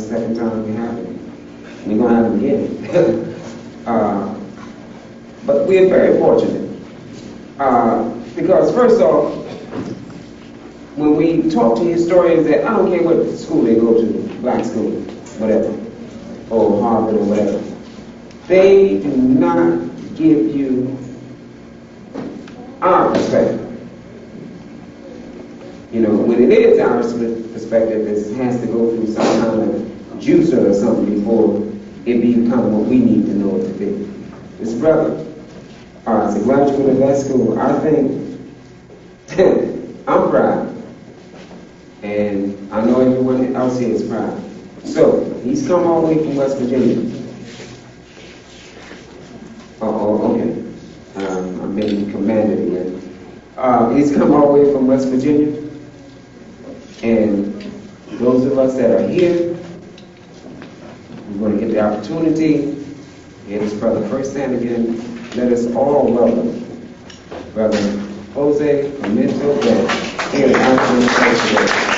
second time we have it. We're going to have them again. But we're very fortunate. Because first off, when we talk to historians that, I don't care what school they go to, black school, whatever, or Harvard or whatever, they do not give you our perspective. You know, when it is our perspective, it has to go through some kind of juicer or something before it becomes what we need to know it to be. This brother, as a graduate of that school, I think I'm proud. And I know everyone else here is proud. So, he's come all the way from West Virginia. Okay. I'm being commanded again. He's come all the way from West Virginia. And those of us that are here, we're going to get the opportunity to hear this brother firsthand again. Let us all welcome Brother Jose Pimienta Bey here at African Church.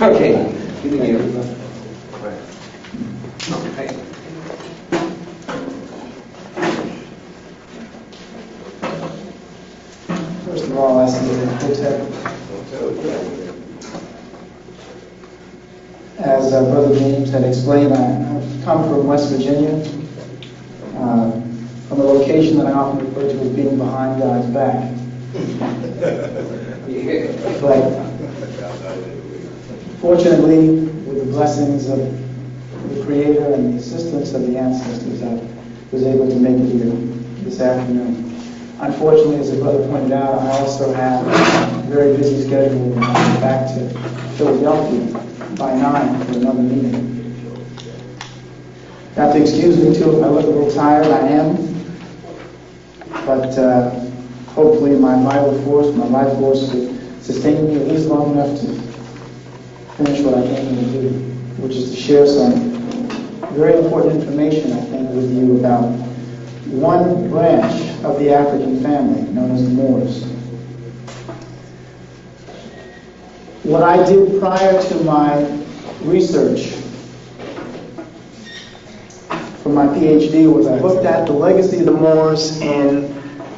Okay, give me here. First of all, I see the hotel. As Brother James had explained, I've come from West Virginia, from a location that I often refer to as being behind God's back. But fortunately, with the blessings of the Creator and the assistance of the ancestors, I was able to make it here this afternoon. Unfortunately, as the brother pointed out, I also have a very busy schedule and I'll be back to Philadelphia by 9 for another meeting. You have to excuse me too if I look a little tired. I am. But hopefully my vital force, my life force will sustain me at least long enough to finish what I came here to do, which is to share some very important information, I think, with you about one branch of the African family known as the Moors. What I did prior to my research for my PhD was I looked at the legacy of the Moors in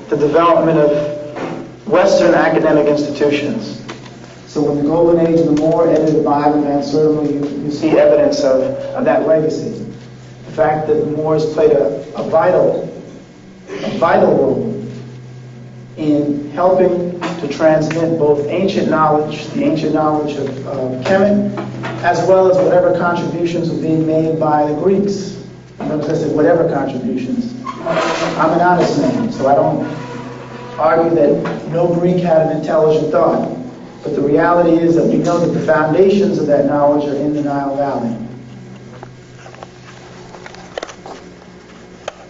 the development of Western academic institutions. So when the golden age of the Moor ended at Bible, and certainly you see evidence of that legacy. The fact that the Moors played a vital role in helping to transmit both ancient knowledge, the ancient knowledge of Kemet, as well as whatever contributions were being made by the Greeks. Notice I said whatever contributions. I'm an honest man, so I don't argue that no Greek had an intelligent thought. But the reality is that we know that the foundations of that knowledge are in the Nile Valley.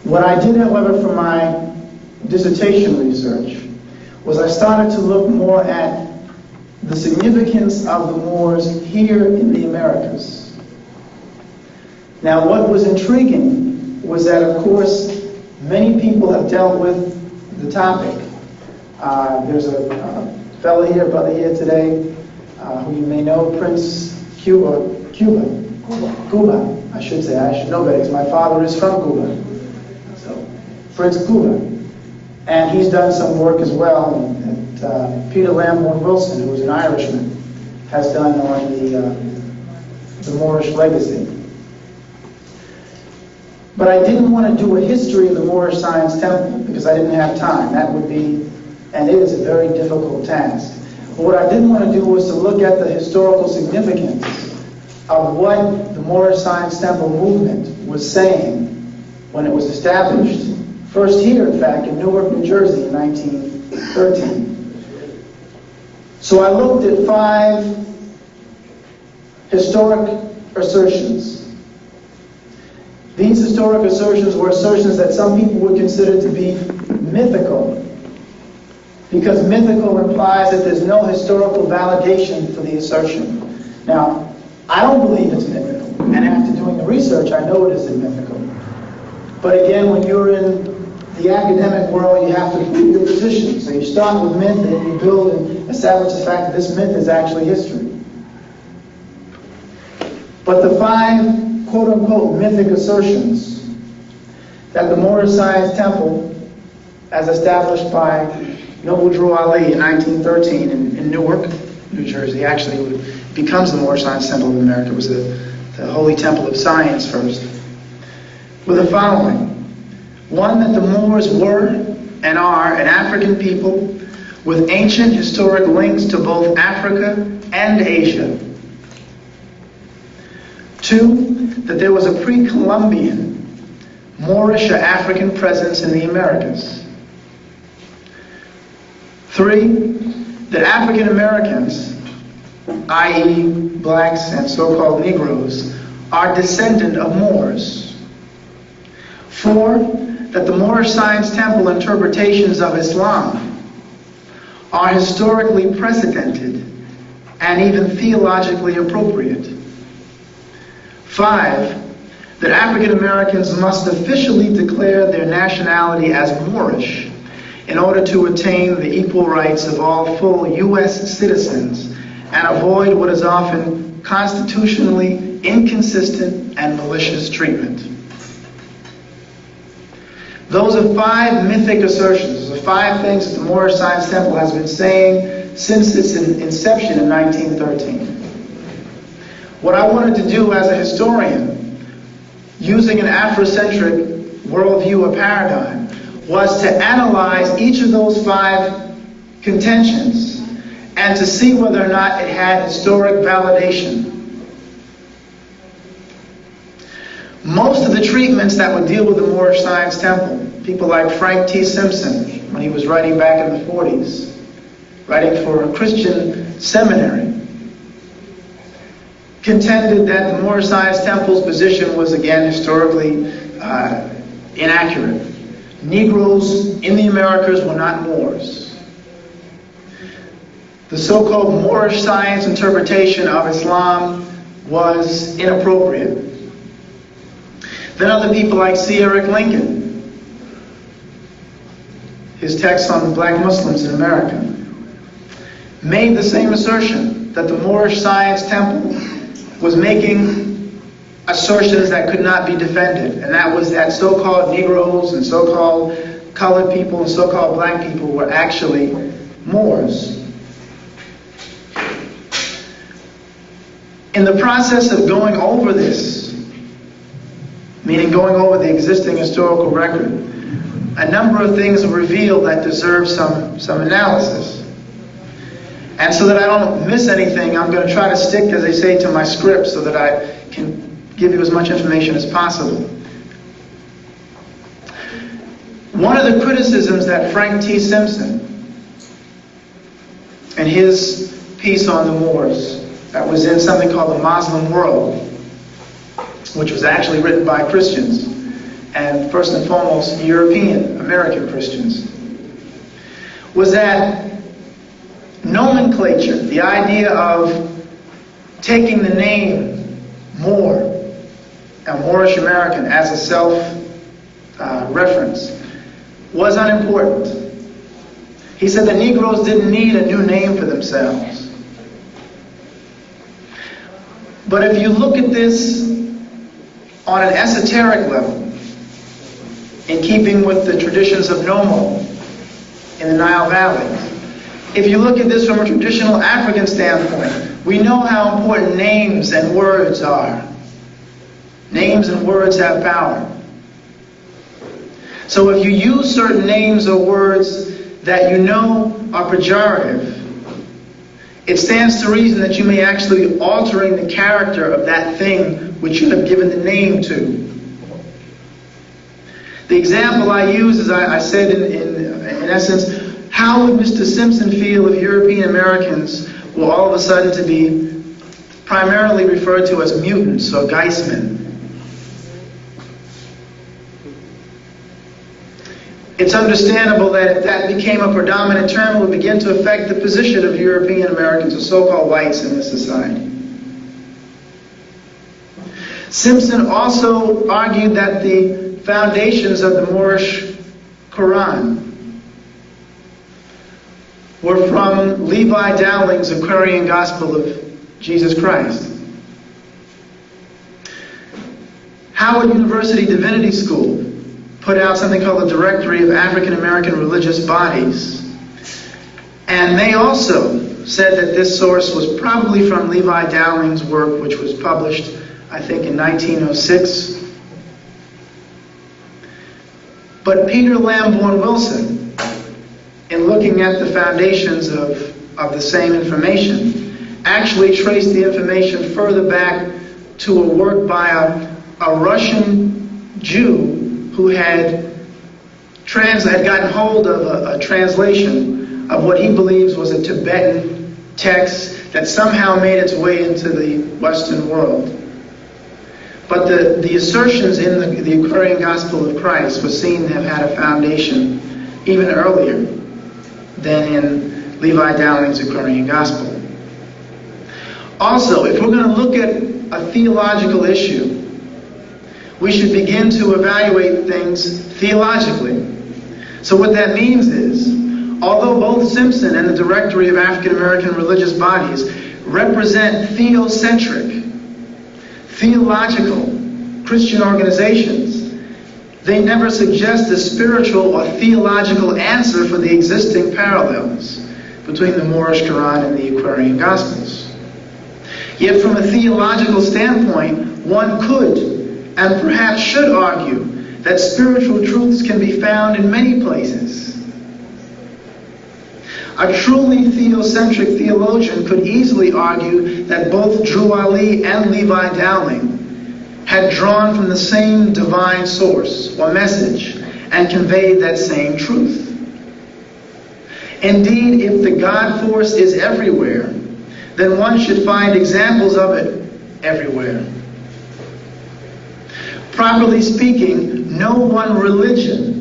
What I did, however, for my dissertation research was I started to look more at the significance of the Moors here in the Americas. Now, what was intriguing was that, of course, many people have dealt with the topic. There's a fellow here, brother here today, who you may know, Prince Cuba, I should say. I should know better because my father is from Cuba. So, Prince Cuba. And he's done some work as well that Peter Lamborn Wilson, who is an Irishman, has done on the Moorish legacy. But I didn't want to do a history of the Moorish Science Temple because I didn't have time. That would be, and it is a very difficult task. But what I didn't want to do was to look at the historical significance of what the Moorish Science Temple movement was saying when it was established. First here, in fact, in Newark, New Jersey in 1913. So I looked at 5 historic assertions. These historic assertions were assertions that some people would consider to be mythical, because mythical implies that there's no historical validation for the assertion. Now, I don't believe it's mythical, and after doing the research, I know it isn't mythical. But again, when you're in the academic world, you have to prove your position. So you start with myth, and then you build and establish the fact that this myth is actually history. But the 5 quote-unquote mythic assertions that the Moorish Science Temple, as established by Noble Drew Ali in 1913 in Newark, New Jersey, actually becomes the Moorish Science Temple of America. It was the Holy Temple of Science first, were the following. 1, that the Moors were and are an African people with ancient historic links to both Africa and Asia. 2, that there was a pre-Columbian Moorish or African presence in the Americas. 3, that African Americans, i.e. blacks and so-called Negroes, are descendant of Moors. 4, that the Moorish Science Temple interpretations of Islam are historically precedented and even theologically appropriate. 5, that African Americans must officially declare their nationality as Moorish in order to attain the equal rights of all full U.S. citizens and avoid what is often constitutionally inconsistent and malicious treatment. Those are 5 mythic assertions. Those are 5 things that the Moorish Science Temple has been saying since its inception in 1913. What I wanted to do as a historian, using an Afrocentric worldview or paradigm, was to analyze each of those 5 contentions and to see whether or not it had historic validation. Most of the treatments that would deal with the Moorish Science Temple, people like Frank T. Simpson, when he was writing back in the 40s, writing for a Christian seminary, contended that the Moorish Science Temple's position was again historically inaccurate. Negroes in the Americas were not Moors. The so-called Moorish science interpretation of Islam was inappropriate. Then other people like C. Eric Lincoln, his text on black Muslims in America, made the same assertion that the Moorish Science Temple was making assertions that could not be defended, and that was that so-called Negroes and so-called colored people and so-called black people were actually Moors. In the process of going over this, meaning going over the existing historical record, a number of things are revealed that deserve some analysis. And so that I don't miss anything, I'm going to try to stick, as they say, to my script so that I can give you as much information as possible. One of the criticisms that Frank T. Simpson, in his piece on the Moors, that was in something called The Muslim World, which was actually written by Christians, and first and foremost European American Christians, was that nomenclature, the idea of taking the name Moor and Moorish American as a self-reference, was unimportant. He said the Negroes didn't need a new name for themselves. But if you look at this on an esoteric level, in keeping with the traditions of Nomo in the Nile Valley, if you look at this from a traditional African standpoint, we know how important names and words are. Names and words have power. So if you use certain names or words that you know are pejorative, it stands to reason that you may actually be altering the character of that thing which you have given the name to. The example I use is, I said in essence, how would Mr. Simpson feel if European Americans were all of a sudden to be primarily referred to as mutants or Geistmen? It's understandable that if that became a predominant term, it would begin to affect the position of European Americans or so-called whites in this society. Simpson also argued that the foundations of the Moorish Quran were from Levi Dowling's Aquarian Gospel of Jesus Christ. Howard University Divinity School put out something called the Directory of African American Religious Bodies. And they also said that this source was probably from Levi Dowling's work, which was published, I think, in 1906. But Peter Lamborn Wilson, in looking at the foundations of the same information, actually traced the information further back to a work by a Russian Jew who had gotten hold of a translation of what he believes was a Tibetan text that somehow made its way into the Western world. But the assertions in the Aquarian Gospel of Christ were seen to have had a foundation even earlier than in Levi Dowling's Aquarian Gospel. Also, if we're going to look at a theological issue, we should begin to evaluate things theologically. So what that means is, although both Simpson and the Directory of African American Religious Bodies represent theocentric, theological Christian organizations, they never suggest a spiritual or theological answer for the existing parallels between the Moorish Quran and the Aquarian Gospels. Yet from a theological standpoint, one could and perhaps should argue that spiritual truths can be found in many places. A truly theocentric theologian could easily argue that both Drew Ali and Levi Dowling had drawn from the same divine source or message and conveyed that same truth. Indeed, if the God force is everywhere, then one should find examples of it everywhere. Properly speaking, no one religion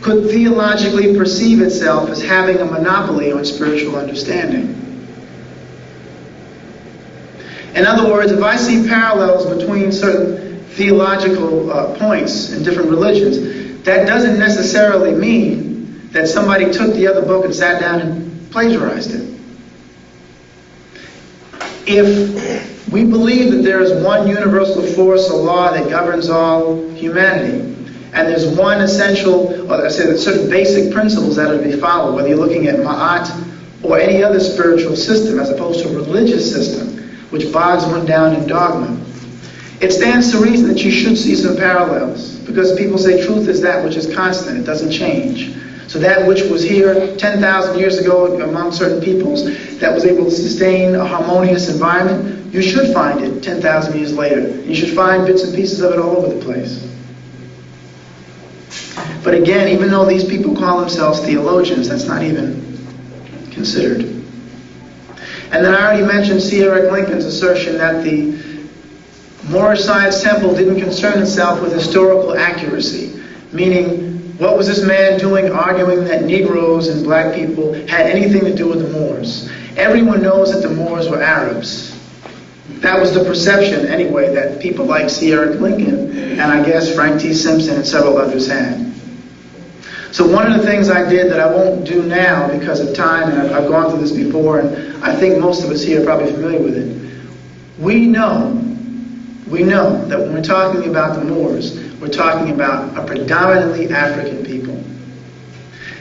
could theologically perceive itself as having a monopoly on spiritual understanding. In other words, if I see parallels between certain theological points in different religions, that doesn't necessarily mean that somebody took the other book and sat down and plagiarized it. If we believe that there is one universal force or law that governs all humanity, and there's one essential, or I say that certain basic principles that are to be followed, whether you're looking at Ma'at or any other spiritual system as opposed to a religious system, which bogs one down in dogma, it stands to reason that you should see some parallels, because people say truth is that which is constant, it doesn't change. So that which was here 10,000 years ago among certain peoples that was able to sustain a harmonious environment, you should find it 10,000 years later. You should find bits and pieces of it all over the place. But again, even though these people call themselves theologians, that's not even considered. And then I already mentioned C. Eric Lincoln's assertion that the Moorish Science Temple didn't concern itself with historical accuracy, meaning what was this man doing arguing that Negroes and black people had anything to do with the Moors? Everyone knows that the Moors were Arabs. That was the perception, anyway, that people like C. Eric Lincoln and I guess Frank T. Simpson and several others had. So one of the things I did that I won't do now because of time, and I've gone through this before, and I think most of us here are probably familiar with it. We know that when we're talking about the Moors, we're talking about a predominantly African people.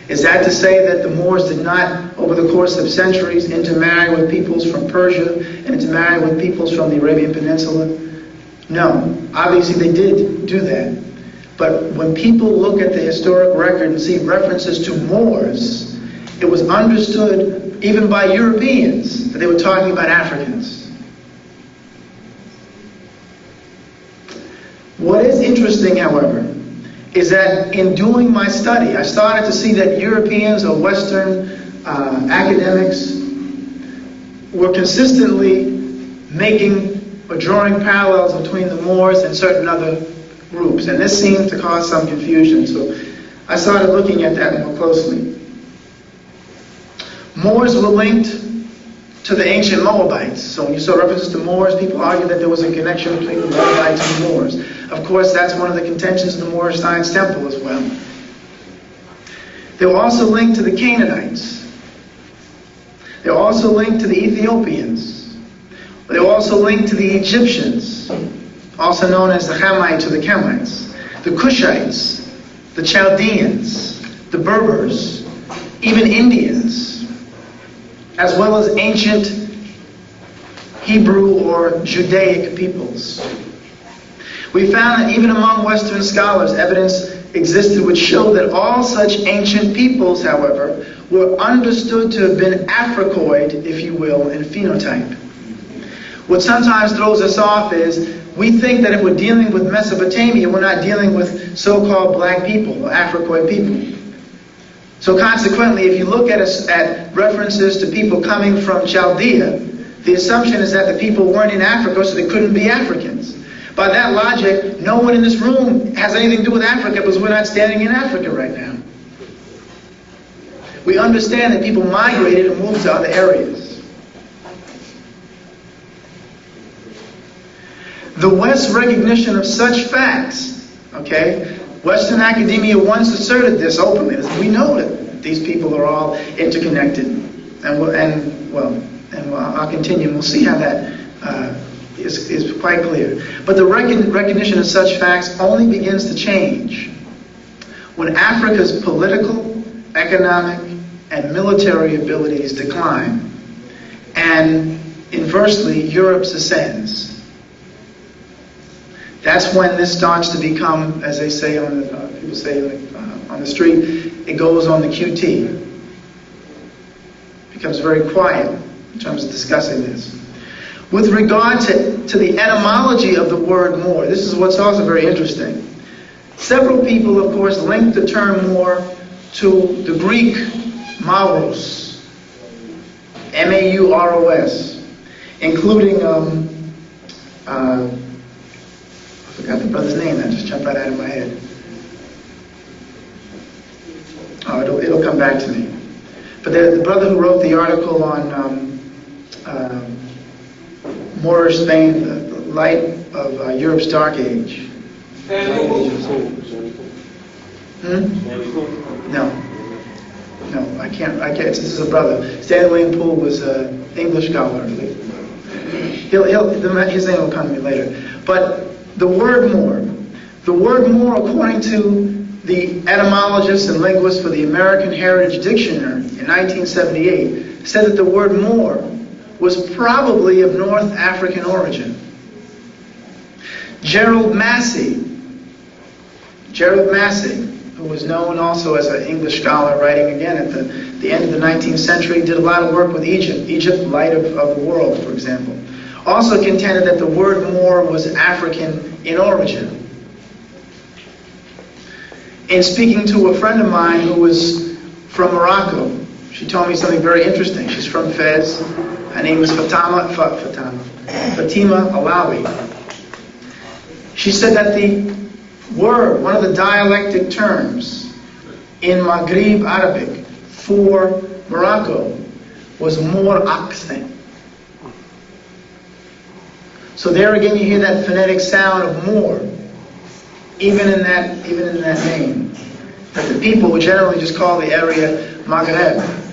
Is that to say that the Moors did not, over the course of centuries, intermarry with peoples from Persia and intermarry with peoples from the Arabian Peninsula? No. Obviously they did do that. But when people look at the historic record and see references to Moors, it was understood even by Europeans that they were talking about Africans. What is interesting, however, is that in doing my study, I started to see that Europeans or Western academics were consistently making or drawing parallels between the Moors and certain other groups. And this seemed to cause some confusion, so I started looking at that more closely. Moors were linked to the ancient Moabites. So when you saw references to Moors, people argued that there was a connection between the Moabites and the Moors. Of course, that's one of the contentions of the Moorish Science Temple as well. They were also linked to the Canaanites. They were also linked to the Ethiopians. They were also linked to the Egyptians, also known as the Hamites or the Kemites, the Cushites, the Chaldeans, the Berbers, even Indians, as well as ancient Hebrew or Judaic peoples. We found that even among Western scholars, evidence existed which showed that all such ancient peoples, however, were understood to have been Africoid, if you will, in phenotype. What sometimes throws us off is we think that if we're dealing with Mesopotamia, we're not dealing with so-called black people or Africoid people. So consequently, if you look at references to people coming from Chaldea, the assumption is that the people weren't in Africa, so they couldn't be Africans. By that logic, no one in this room has anything to do with Africa because we're not standing in Africa right now. We understand that people migrated and moved to other areas. The West's recognition of such facts, Western academia once asserted this openly. We know that these people are all interconnected, and I'll continue and we'll see how that is quite clear. But the recognition of such facts only begins to change when Africa's political, economic, and military abilities decline, and inversely, Europe's ascends. That's when this starts to become, as they say on the people say on the street, it goes on the QT. It becomes very quiet in terms of discussing this. With regard to the etymology of the word Moor, this is what's also very interesting. Several people, of course, link the term Moor to the Greek Mauros, M-A-U-R-O-S, including, I forgot the brother's name, that just jumped right out of my head. Oh, it'll come back to me. But the brother who wrote the article on Moorish Spain, the light of Europe's dark age. No, I can't. This is a brother. Stanley William Poole was an English scholar. His name will come to me later. But the word Moor, according to the etymologists and linguists for the American Heritage Dictionary in 1978, said that the word Moor was probably of North African origin. Gerald Massey, who was known also as an English scholar, writing again at the end of the 19th century, did a lot of work with Egypt, light of the world, for example. Also contended that the word Moor was African in origin. In speaking to a friend of mine who was from Morocco, she told me something very interesting. She's from Fez. Her name is Fatima Alawi. She said that the word, one of the dialectic terms in Maghrib Arabic for Morocco was Moor accent. So there again you hear that phonetic sound of Moor, even in that name. That the people would generally just call the area Maghreb.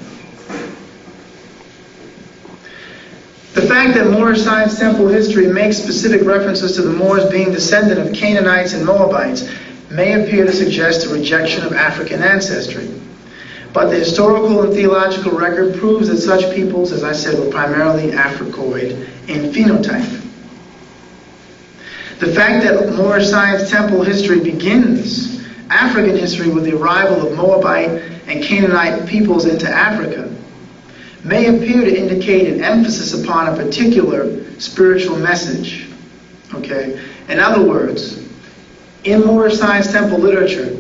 The fact that Moorish Science Temple history makes specific references to the Moors being descendant of Canaanites and Moabites may appear to suggest a rejection of African ancestry. But the historical and theological record proves that such peoples, as I said, were primarily Africoid in phenotype. The fact that Moorish Science Temple history begins African history with the arrival of Moabite and Canaanite peoples into Africa may appear to indicate an emphasis upon a particular spiritual message. In other words, in Moorish Science Temple literature,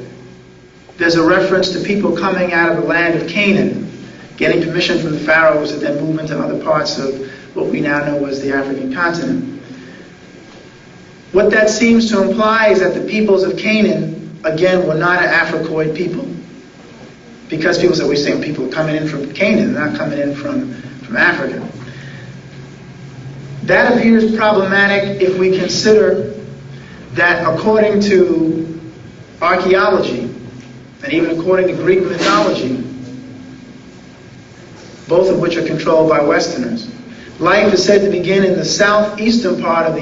there's a reference to people coming out of the land of Canaan, getting permission from the pharaohs to then move into other parts of what we now know as the African continent. What that seems to imply is that the peoples of Canaan, again, were not an Africoid people. Because people say, we're saying people coming in from Canaan, they're not coming in from Africa. That appears problematic if we consider that according to archaeology, and even according to Greek mythology, both of which are controlled by Westerners, life is said to begin in the southeastern part of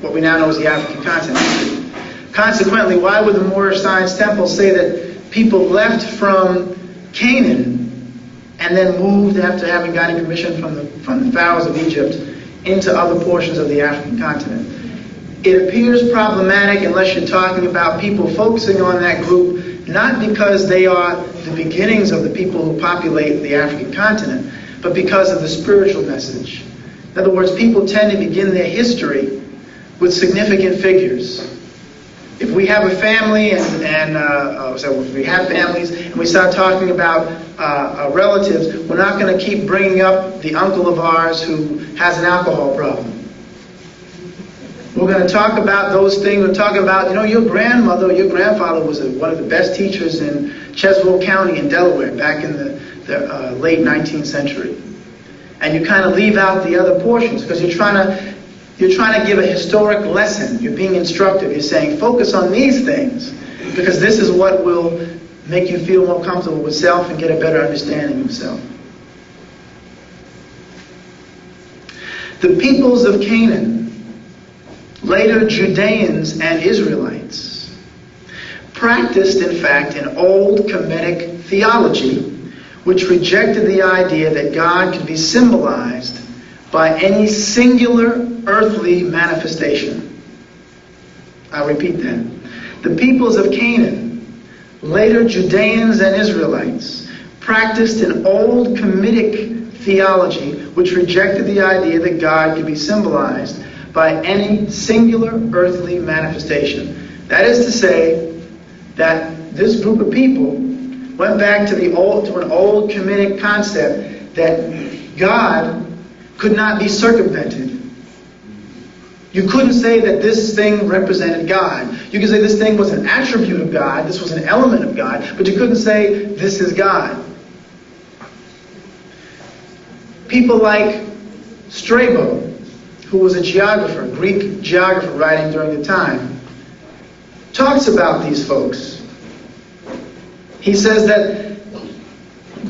what we now know as the African continent. Consequently, why would the Moorish Science Temple say that people left from Canaan and then moved after having gotten permission from the pharaohs of Egypt into other portions of the African continent? It appears problematic unless you're talking about people focusing on that group, not because they are the beginnings of the people who populate the African continent, but because of the spiritual message. In other words, people tend to begin their history with significant figures. If we have a family if we have families and we start talking about relatives, we're not going to keep bringing up the uncle of ours who has an alcohol problem. We're going to talk about those things. We're talking about, your grandmother or your grandfather was one of the best teachers in Cheswell County in Delaware back in the late 19th century. And you kind of leave out the other portions because you're trying to give a historic lesson. You're being instructive. You're saying, focus on these things because this is what will make you feel more comfortable with self and get a better understanding of self. The peoples of Canaan, later Judeans and Israelites, practiced, in fact, an old Kemetic theology which rejected the idea that God could be symbolized by any singular earthly manifestation. I'll repeat that. The peoples of Canaan, later Judeans and Israelites, practiced an old Kemetic theology which rejected the idea that God could be symbolized by any singular earthly manifestation. That is to say that this group of people went back to an old Kemetic concept that God could not be circumvented. You couldn't say that this thing represented God. You could say this thing was an attribute of God, this was an element of God, but you couldn't say this is God. People like Strabo, who was a geographer, Greek geographer writing during the time, talks about these folks. He says that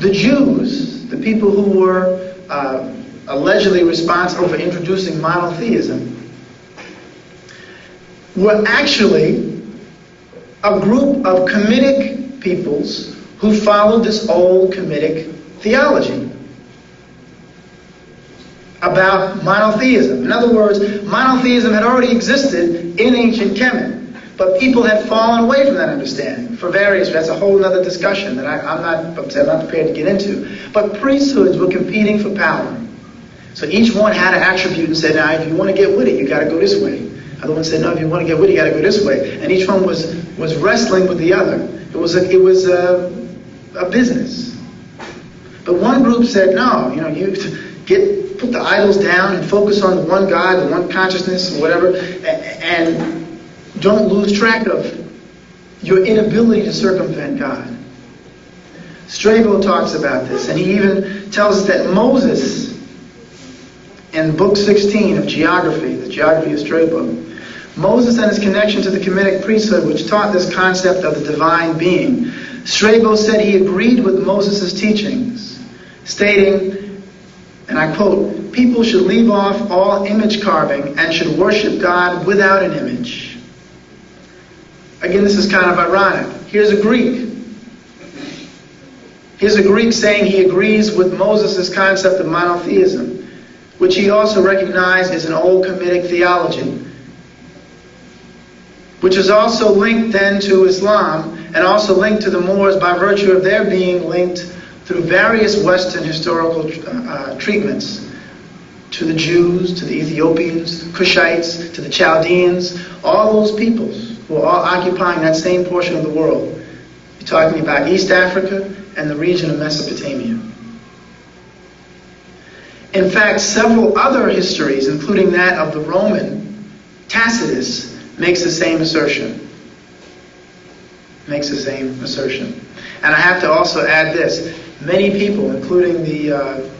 the Jews, the people who were allegedly responsible for introducing monotheism, were actually a group of Kemetic peoples who followed this old Kemetic theology about monotheism. In other words, monotheism had already existed in ancient Kemet, but people had fallen away from that understanding for various reasons. That's a whole other discussion that I'm not prepared to get into. But priesthoods were competing for power. So each one had an attribute and said, now, if you want to get with it, you got to go this way. Other one said, no, if you want to get with it, you got to go this way. And each one was wrestling with the other. It was a business. But one group said, no, you put the idols down and focus on the one God, the one consciousness, or whatever, and don't lose track of your inability to circumvent God. Strabo talks about this, and he even tells us that Moses, in Book 16 of Geography, the Geography of Strabo, Moses and his connection to the Kemetic priesthood, which taught this concept of the divine being, Strabo said he agreed with Moses' teachings, stating, and I quote, people should leave off all image carving and should worship God without an image. Again, this is kind of ironic. Here's a Greek. Here's a Greek saying he agrees with Moses' concept of monotheism, which he also recognized as an old Kemetic theology, which is also linked then to Islam and also linked to the Moors by virtue of their being linked through various Western historical treatments to the Jews, to the Ethiopians, to the Cushites, to the Chaldeans, all those peoples who are all occupying that same portion of the world. You're talking about East Africa and the region of Mesopotamia. In fact, several other histories, including that of the Roman Tacitus, makes the same assertion. And I have to also add this. Many people, including the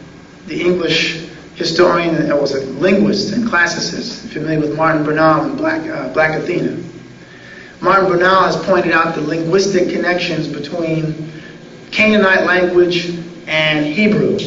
English historian, was a linguist and classicist, familiar with Martin Bernal and Black Athena. Martin Bernal has pointed out the linguistic connections between Canaanite language and Hebrew,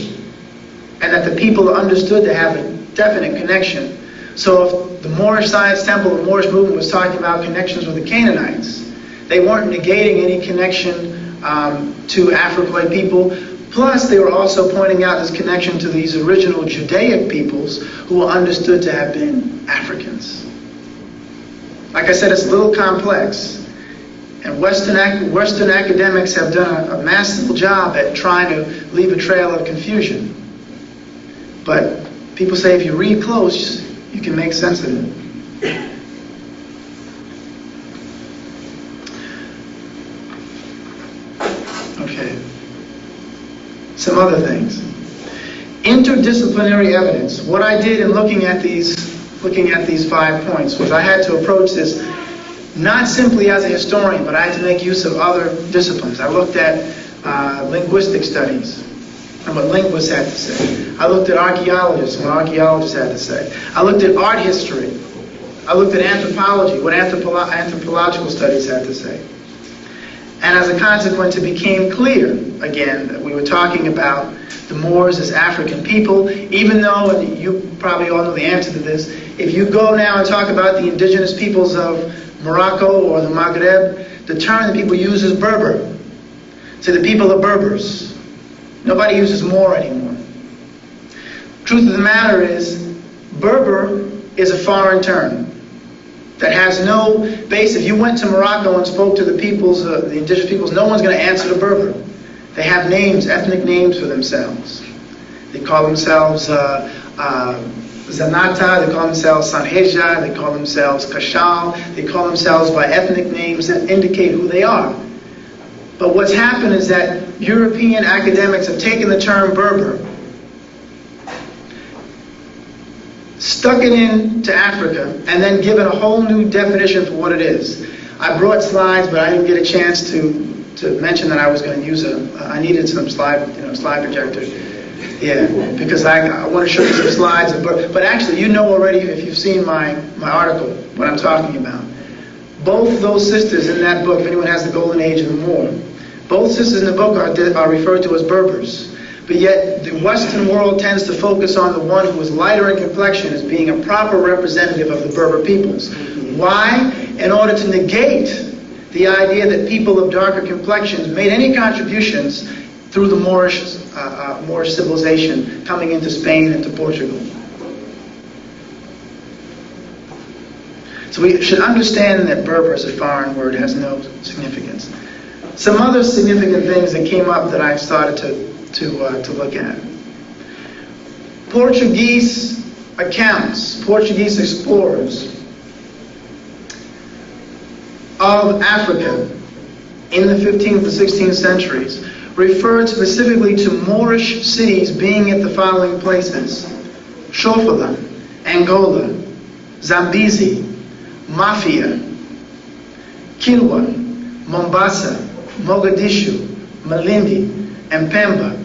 and that the people are understood to have a definite connection. So if the Moorish Science Temple, the Moorish movement was talking about connections with the Canaanites, they weren't negating any connection to Africoid people. Plus, they were also pointing out this connection to these original Judaic peoples who were understood to have been Africans. Like I said, it's a little complex. And Western academics have done a masterful job at trying to leave a trail of confusion. But people say if you read close, you can make sense of it. Okay. Some other things. Interdisciplinary evidence. What I did in looking at these 5 points was I had to approach this not simply as a historian, but I had to make use of other disciplines. I looked at linguistic studies and what linguists had to say. I looked at archaeologists and what archaeologists had to say. I looked at art history. I looked at anthropology, what anthropological studies had to say. And as a consequence, it became clear, again, that we were talking about the Moors as African people, even though, and you probably all know the answer to this, if you go now and talk about the indigenous peoples of Morocco or the Maghreb, the term that people use is Berber. So the people are Berbers. Nobody uses Moor anymore. Truth of the matter is, Berber is a foreign term that has no base. If you went to Morocco and spoke to the peoples, the indigenous peoples, no one's going to answer the Berber. They have names, ethnic names for themselves. They call themselves Zanata, they call themselves Sanheja, they call themselves Kashal, they call themselves by ethnic names that indicate who they are. But what's happened is that European academics have taken the term Berber, stuck it into Africa, and then given a whole new definition for what it is. I brought slides, but I didn't get a chance to mention that I was going to use I needed some slide projector. Yeah, because I want to show you some slides. But actually, you know already, if you've seen my article, what I'm talking about. Both those sisters in that book, if anyone has the Golden Age of the Moor, both sisters in the book are referred to as Berbers. But yet, the Western world tends to focus on the one who is lighter in complexion as being a proper representative of the Berber peoples. Why? In order to negate the idea that people of darker complexions made any contributions through the Moorish civilization coming into Spain and to Portugal. So we should understand that Berber as a foreign word has no significance. Some other significant things that came up that I started to look at. Portuguese accounts, Portuguese explorers of Africa in the 15th and 16th centuries referred specifically to Moorish cities being at the following places: Sofala, Angola, Zambezi, Mafia, Kilwa, Mombasa, Mogadishu, Malindi, and Pemba.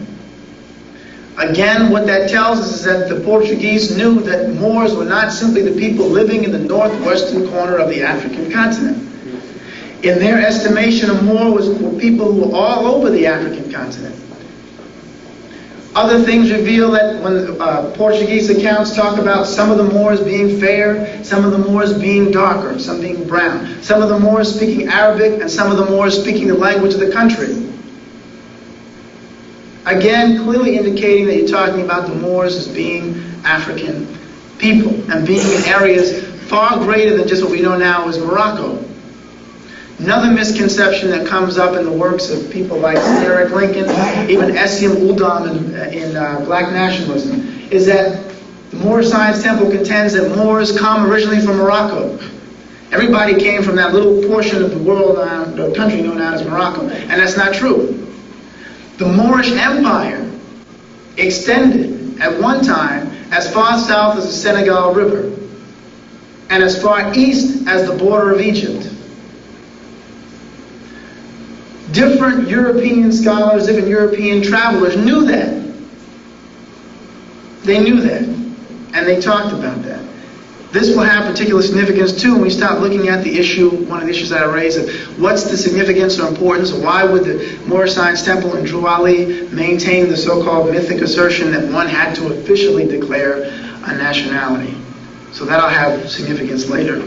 Again, what that tells us is that the Portuguese knew that Moors were not simply the people living in the northwestern corner of the African continent. In their estimation, a Moor were people who were all over the African continent. Other things reveal that when Portuguese accounts talk about some of the Moors being fair, some of the Moors being darker, some being brown, some of the Moors speaking Arabic, and some of the Moors speaking the language of the country. Again, clearly indicating that you're talking about the Moors as being African people and being in areas far greater than just what we know now as Morocco. Another misconception that comes up in the works of people like Eric Lincoln, even Essam Uldam in Black Nationalism, is that the Moorish Science Temple contends that Moors come originally from Morocco. Everybody came from that little portion of the world, the country known now as Morocco, and that's not true. The Moorish Empire extended at one time as far south as the Senegal River and as far east as the border of Egypt. Different European scholars, different European travelers knew that. They knew that. And they talked about that. This will have particular significance too when we start looking at the issue, one of the issues that I raised, of what's the significance or importance, or why would the Moorish Science Temple in Druali maintain the so-called mythic assertion that one had to officially declare a nationality. So that'll have significance later.